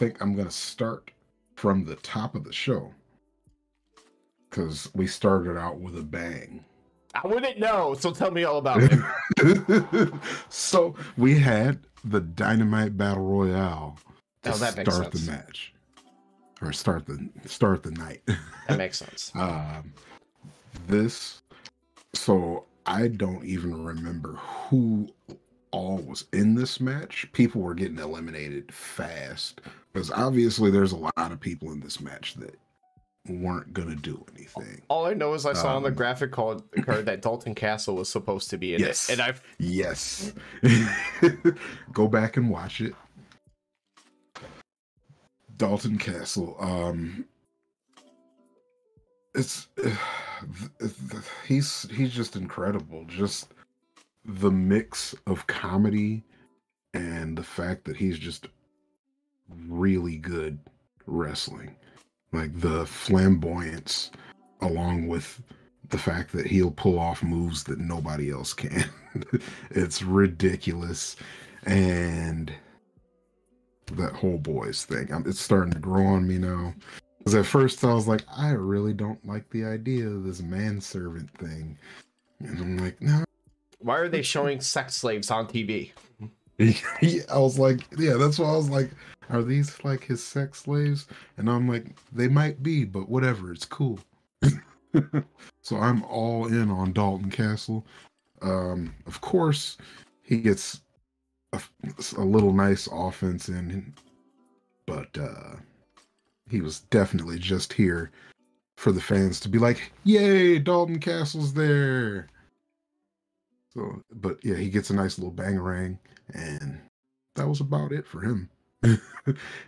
think I'm gonna start from the top of the show because we started out with a bang. I wouldn't know, so tell me all about it. So we had the Dynamite Battle Royale to that makes start sense. the match. Or start the night. That makes sense. So I don't even remember who all was in this match. People were getting eliminated fast because obviously there's a lot of people in this match that weren't gonna do anything. All I know is I saw on the graphic card that Dalton Castle was supposed to be in it, and yes. Go back and watch it. Dalton Castle. He's just incredible. Just the mix of comedy and the fact that he's just really good wrestling. Like the flamboyance, along with the fact that he'll pull off moves that nobody else can. It's ridiculous, and that whole boys thing, it's starting to grow on me now. Because at first I was like, I really don't like the idea of this manservant thing, and I'm like, no. Why are they showing sex slaves on TV? I was like, yeah, that's why I was like, are these like his sex slaves? And I'm like, they might be, but whatever, it's cool. So I'm all in on Dalton Castle. Of course, he gets a little nice offense in, but he was definitely just here for the fans to be like, yay, Dalton Castle's there. So, but yeah, he gets a nice little bangarang, and that was about it for him.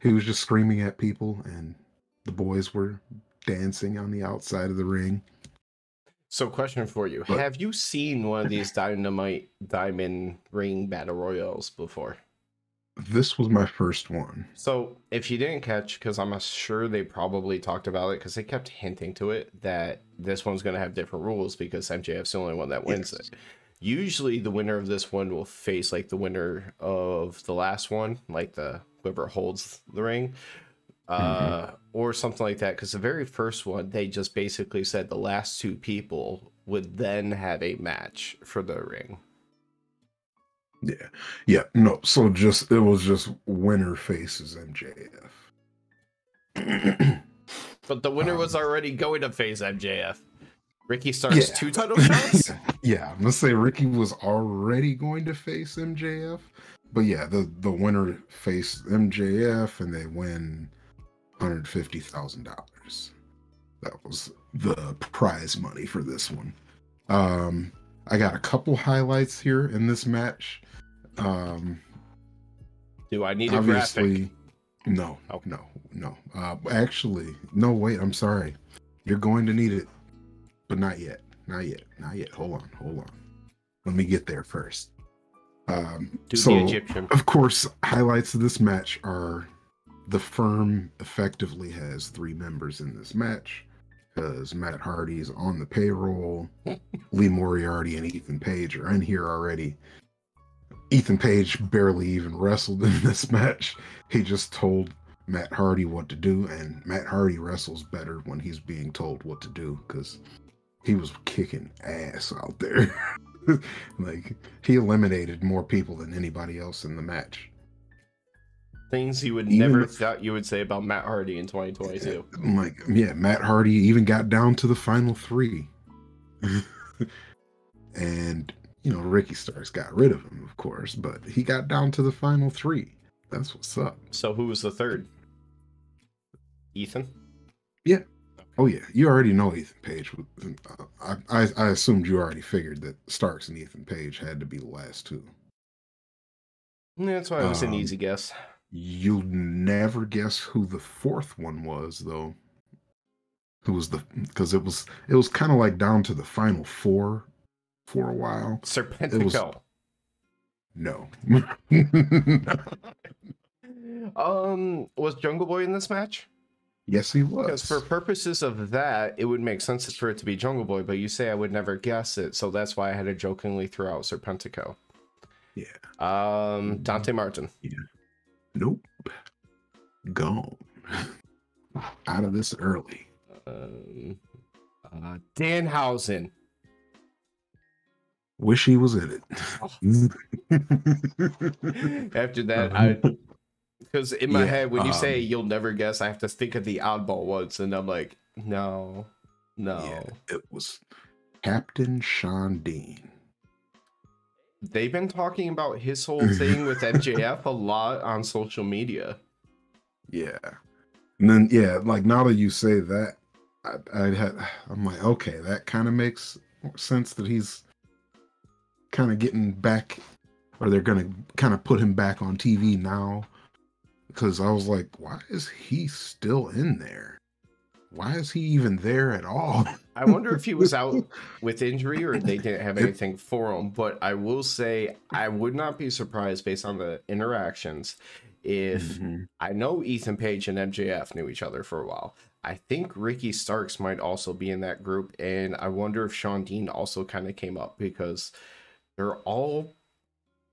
He was just screaming at people, and the boys were dancing on the outside of the ring. So, question for you. Have you seen one of these Dynamite Diamond Ring Battle Royals before? This was my first one. So, if you didn't catch, because I'm sure they probably talked about it, because they kept hinting to it, that this one's going to have different rules, because MJF's the only one that wins it. Usually, the winner of this one will face, like, the winner of the last one, like whoever holds the ring. Or something like that, because the very first one, they just basically said the last two people would then have a match for the ring. No, so it was just winner faces MJF. But the winner was already going to face MJF. Ricky Starks 2 title shots? I'm gonna say Ricky was already going to face MJF, but yeah, the winner faced MJF and they win $150,000. That was the prize money for this one. I got a couple highlights here in this match. Do I need a graphic? No. Actually, no, wait, I'm sorry. You're going to need it, but not yet. Hold on. Let me get there first. The Egyptian. Of course, highlights of this match are the firm effectively has 3 members in this match, because Matt Hardy is on the payroll. Lee Moriarty and Ethan Page are in here already. Ethan Page barely even wrestled in this match. He just told Matt Hardy what to do, and Matt Hardy wrestles better when he's being told what to do, because he was kicking ass out there. Like, he eliminated more people than anybody else in the match. Things you would never thought you would say about Matt Hardy in 2022. Matt Hardy even got down to the final 3. And, Ricky Starks got rid of him, of course, but he got down to the final 3. That's what's up. So who was the third? Ethan? Yeah. Oh, yeah. You already know Ethan Page. I assumed you already figured that Starks and Ethan Page had to be the last 2. Yeah, that's why it was an easy guess. You'll never guess who the 4th one was, though. Because it was kind of like down to the final 4 for a while. Serpentico. No. Was Jungle Boy in this match? Yes, he was. Because for purposes of that, it would make sense for it to be Jungle Boy, but you say I would never guess it, so that's why I had to jokingly throw out Serpentico. Yeah. Dante Martin. Yeah. Nope. gone out of this early. Danhausen. Wish he was in it. After that, because in my head, when you say you'll never guess, I have to think of the oddball ones, and I'm like, no. Yeah, it was Captain Sean Dean. They've been talking about his whole thing with MJF a lot on social media. Yeah. And then, like now that you say that, I'm like, okay, that kind of makes sense that he's kind of getting back, or they're going to kind of put him back on TV now. Because I was like, why is he still in there? Why is he even there at all? I wonder if he was out with injury or they didn't have anything for him. But I will say I would not be surprised based on the interactions if I know Ethan Page and MJF knew each other for a while. I think Ricky Starks might also be in that group. And I wonder if Sean Dean also kind of came up because they're all,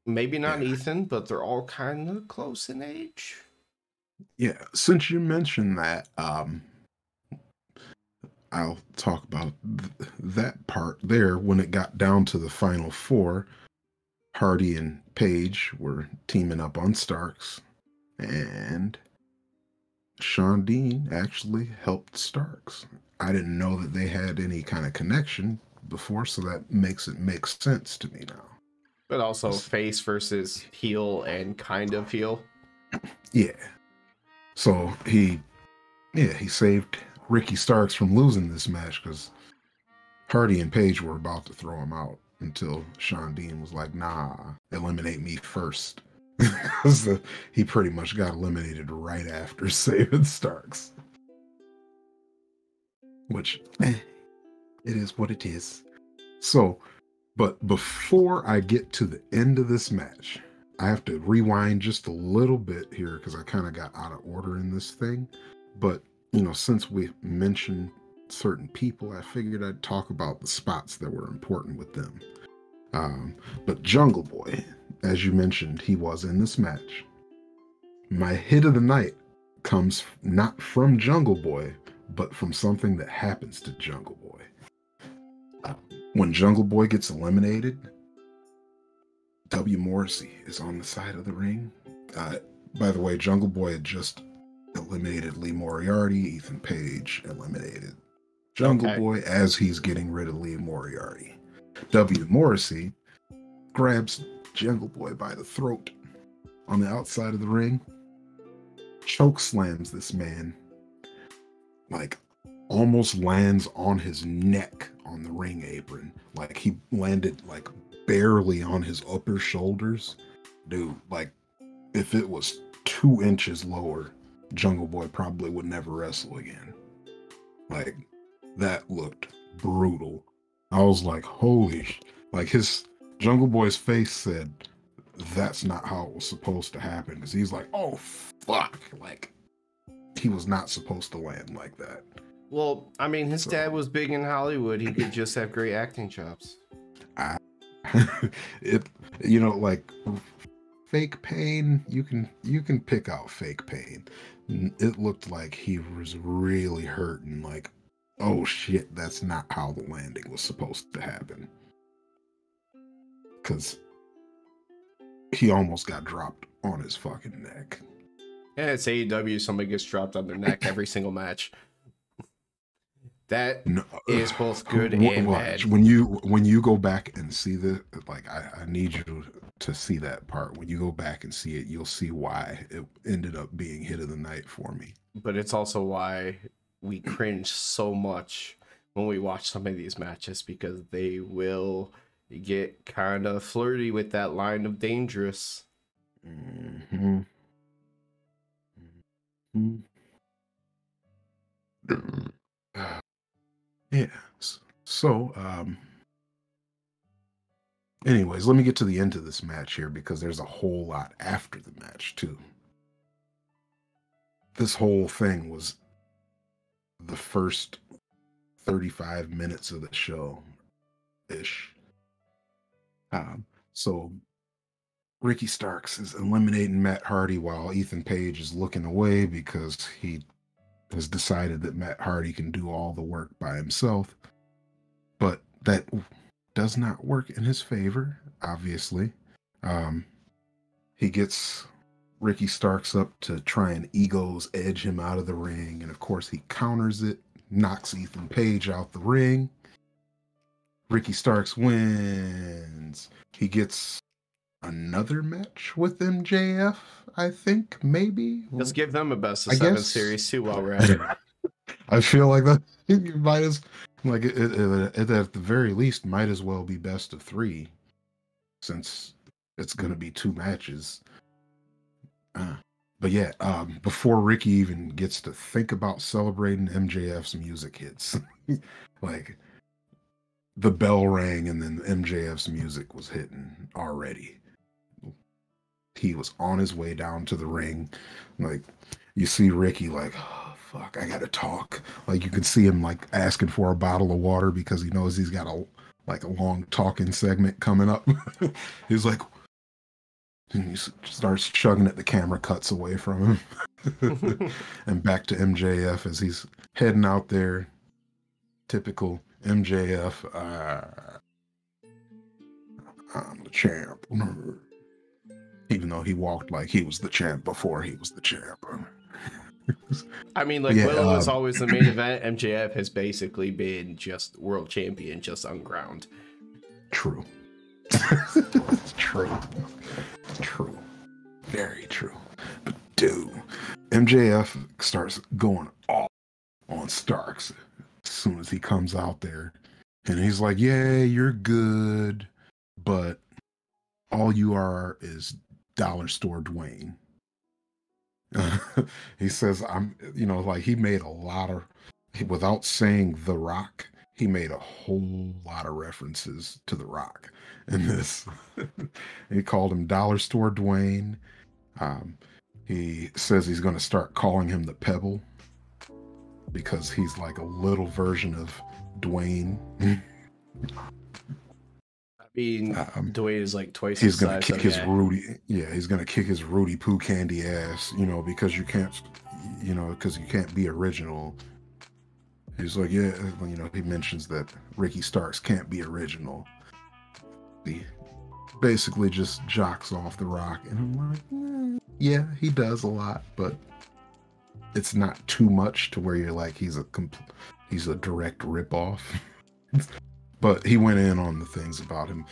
maybe not Ethan, but they're all kind of close in age. Yeah. Since you mentioned that, I'll talk about that part there. When it got down to the final four, Hardy and Page were teaming up on Starks, and Sean Dean actually helped Starks. I didn't know that they had any kind of connection before, so that makes it make sense to me now. But also face versus heel and kind of heel. Yeah. So he saved Ricky Starks from losing this match because Hardy and Page were about to throw him out until Sean Dean was like, nah, eliminate me first. He pretty much got eliminated right after saving Starks. Which, it is what it is. So, but before I get to the end of this match, I have to rewind just a little bit here because I kind of got out of order in this thing. But, since we mentioned certain people, I figured I'd talk about the spots that were important with them. But Jungle Boy, as you mentioned, he was in this match. My hit of the night comes not from Jungle Boy, but from something that happens to Jungle Boy. When Jungle Boy gets eliminated, W. Morrissey is on the side of the ring. By the way, Jungle Boy had just eliminated Lee Moriarty. Ethan Page eliminated Jungle Boy as he's getting rid of Lee Moriarty. W. Morrissey grabs Jungle Boy by the throat on the outside of the ring, choke slams this man, like almost lands on his neck on the ring apron. Like he landed like barely on his upper shoulders. Dude, like if it was 2 inches lower, Jungle Boy probably would never wrestle again. Like that looked brutal. I was like, holy, like his Jungle Boy's face said, that's not how it was supposed to happen. Because he's like, oh, fuck. Like, he was not supposed to land like that. Well, I mean, his dad was big in Hollywood. He could just have great acting chops. Like fake pain, you can pick out fake pain. It looked like he was really hurting. Like, oh shit, that's not how the landing was supposed to happen. Because he almost got dropped on his fucking neck. And it's AEW, somebody gets dropped on their neck every single match. That is both good and bad. When you go back and see the, like, I need you to see that part. When you go back and see it, you'll see why it ended up being hit of the night for me. But it's also why we cringe so much when we watch some of these matches, because they will get kind of flirty with that line of dangerous. Mm-hmm. Yeah. So, anyways, let me get to the end of this match here because there's a whole lot after the match too. This whole thing was the first 35 minutes of the show ish. So Ricky Starks is eliminating Matt Hardy while Ethan Page is looking away because he has decided that Matt Hardy can do all the work by himself. But that does not work in his favor, obviously. He gets Ricky Starks up to try and egos edge him out of the ring. And of course, he counters it, knocks Ethan Page out the ring. Ricky Starks wins. He gets another match with MJF, I think, maybe. Let's give them a best of 7 series too while we're at it. I feel like that you might as like it at the very least might as well be best of 3, since it's going to be 2 matches. But yeah, before Ricky even gets to think about celebrating, MJF's music hits. Like the bell rang and then MJF's music was hitting already. He was on his way down to the ring. Like you see Ricky like, oh, fuck, I gotta talk. Like you can see him like asking for a bottle of water because he knows he's got a long talking segment coming up. He's like, and he starts chugging it. The camera cuts away from him. And back to MJF as he's heading out there. Typical MJF. I'm the champ. Even though he walked like he was the champ before he was the champ. I mean, like, Will was always the main event. MJF has basically been just world champion, just on ground. True. True. Very true. But dude, MJF starts going off on Starks as soon as he comes out there. And he's like, yeah, you're good, but all you are is Dollar Store Dwayne. He says, he made a lot of, without saying The Rock, he made a whole lot of references to The Rock in this. He called him Dollar Store Dwayne. He says he's going to start calling him the Pebble because he's like a little version of Dwayne. Dwayne is like twice his size. He's gonna kick his Rudy. Yeah, he's gonna kick his Rudy Poo Candy ass. Because you can't be original. He's like, yeah, he mentions that Ricky Starks can't be original. He basically just jocks off The Rock, and I'm like, yeah, he does a lot, but it's not too much to where you're like he's a direct ripoff. But he went in on the things about him.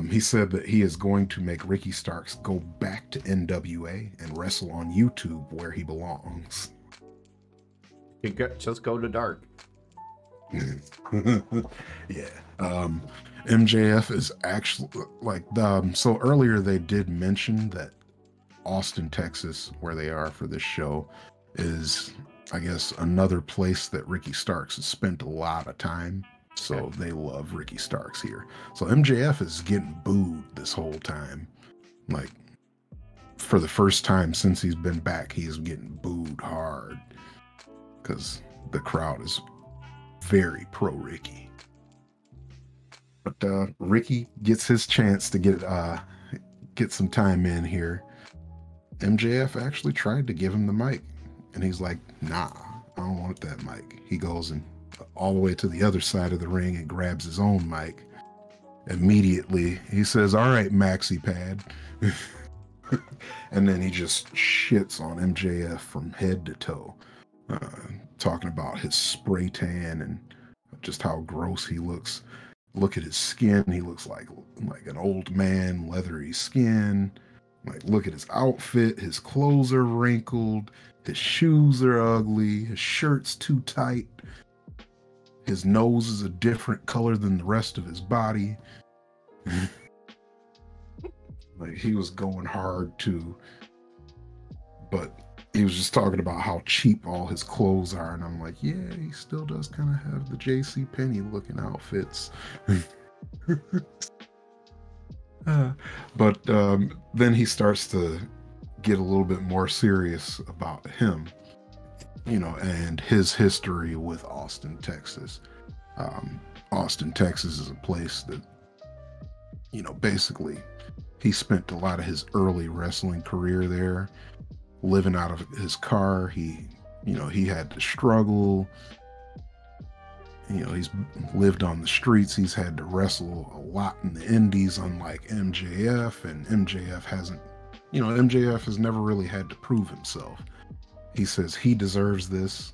He said that he is going to make Ricky Starks go back to NWA and wrestle on YouTube where he belongs. Just go to dark. Yeah. MJF is actually so earlier they did mention that Austin, Texas, where they are for this show, is, I guess, another place that Ricky Starks has spent a lot of time. So they love Ricky Starks here. So MJF is getting booed this whole time. Like, for the first time since he's been back, he's getting booed hard. Because the crowd is very pro Ricky. But Ricky gets his chance to get some time in here. MJF actually tried to give him the mic. And he's like, nah, I don't want that mic. He goes and all the way to the other side of the ring and grabs his own mic. Immediately, he says, all right, Maxi Pad. And then he just shits on MJF from head to toe. Talking about his spray tan and just how gross he looks. Look at his skin. He looks like an old man, leathery skin. Like, look at his outfit. His clothes are wrinkled. His shoes are ugly. His shirt's too tight. His nose is a different color than the rest of his body. Like, he was going hard too. But he was just talking about how cheap all his clothes are. And I'm like, yeah, he still does kind of have the J.C. Penney looking outfits. But then he starts to get a little bit more serious about him, and his history with Austin, Texas. Austin, Texas is a place that, basically He spent a lot of his early wrestling career there, living out of his car. He had to struggle. He's lived on the streets. He's had to wrestle a lot in the indies, unlike MJF, and MJF has never really had to prove himself. He says he deserves this.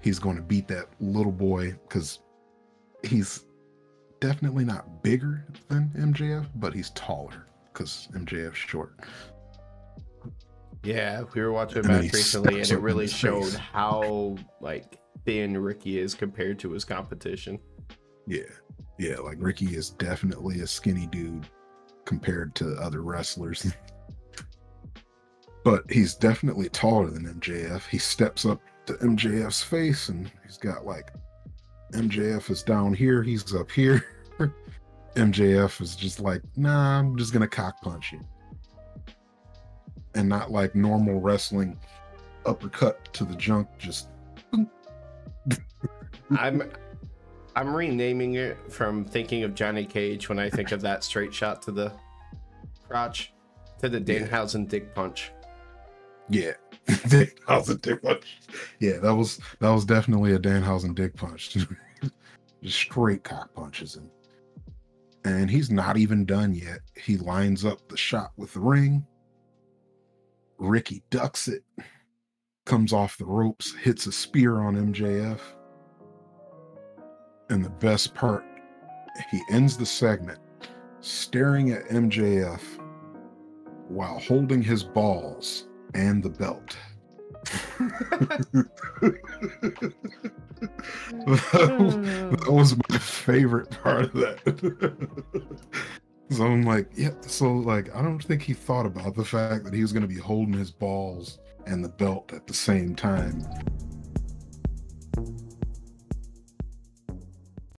He's going to beat that little boy because he's definitely not bigger than MJF, but he's taller because MJF's short. Yeah, we were watching a match recently, and it really showed how thin Ricky is compared to his competition. Yeah, like Ricky is definitely a skinny dude compared to other wrestlers. But he's definitely taller than MJF. He steps up to MJF's face, and he's got MJF is down here, he's up here. MJF is just like, nah, I'm just gonna cock punch you. And not like normal wrestling uppercut to the junk, just I'm renaming it from thinking of Johnny Cage when I think of that straight shot to the crotch to the Danhausen dick punch. Yeah. Danhausen dick punch. Yeah, that was definitely a Danhausen dick punch. Just straight cock punches him. And he's not even done yet. He lines up the shot with the ring. Ricky ducks it, comes off the ropes, hits a spear on MJF. And the best part, he ends the segment staring at MJF while holding his balls and the belt. That was my favorite part of that. So I'm like, yeah, I don't think he thought about the fact that he was going to be holding his balls and the belt at the same time.